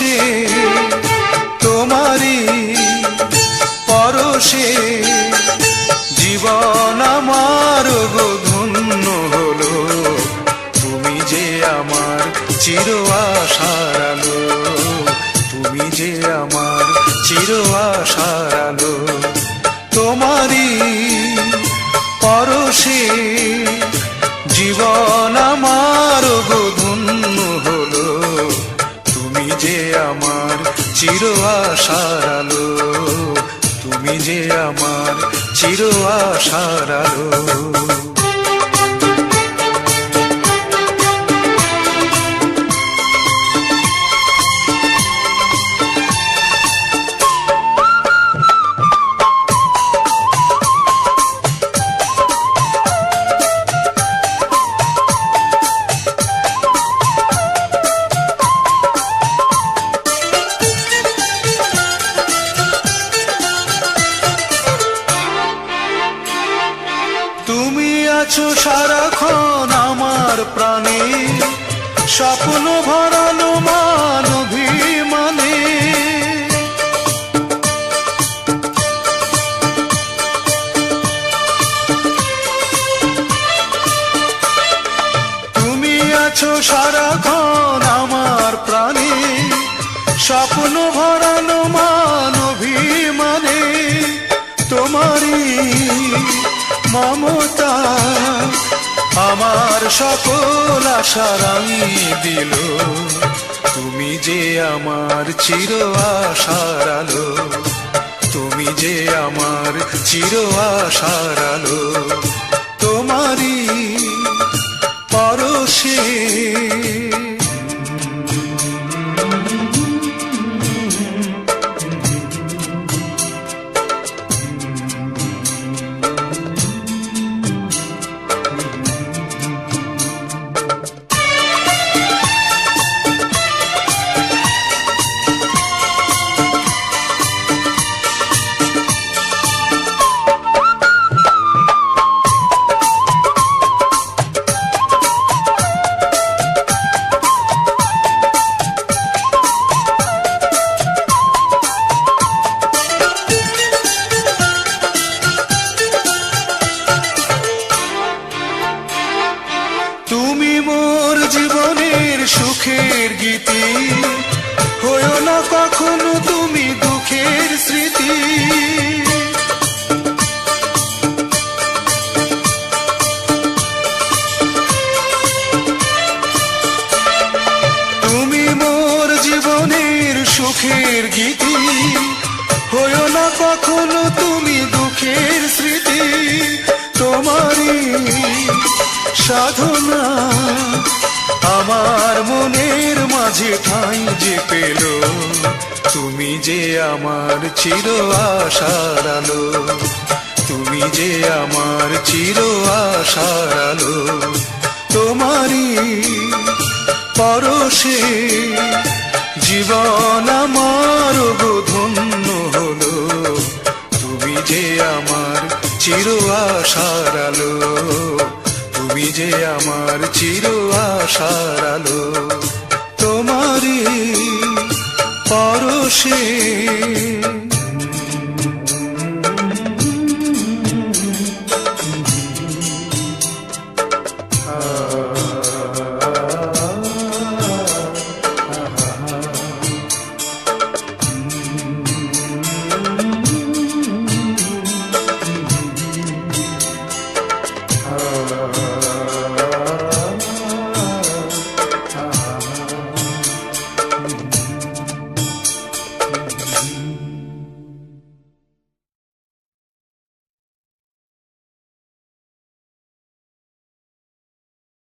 পরশে তোমারি পরশে জীবন আমার গো ধন্য হলো। তুমি যে আমার চির আশার আলো, তুমি যে আমার চির আশার আলো। তোমারি পরশে জীবন আমার গো ধন্য হলো। তুমি যে আমার চির আশার আলো, তুমি যে আমার চির আশার আলো। তুমি আছো সারাক্ষণ আমার প্রাণে, স্বপ্ন ভরানো মান অভিমানে। তুমি আছো সারাক্ষণ আমার প্রাণে, স্বপ্ন ভরানো মান অভিমানে। তোমারি মমতা আমার সকল আশা রাঙিয়ে দিল। তুমি যে আমার চির আশার আলো, তুমি যে আমার চির আশার আলো। তোমারি পরশে তুমি মোর জীবনের সুখের গীতি, হয়ো না কখনো তুমি দুঃখের স্মৃতি। তুমি মোর জীবনের সুখের গীতি, হয়ো না কখনো তুমি দুঃখের স্মৃতি। তোমারি সাধনা আমার মনের মাঝে ঠাঁই যে পেল। তুমি যে আমার চির আশার আলো, তুমি যে আমার চির আশার আলো। তোমারি পরশে জীবন আমার গো ধন্য হলো। তুমি যে আমার চির আশার আলো, তুমি যে আমার চির আশার আলো। তোমারি পরশে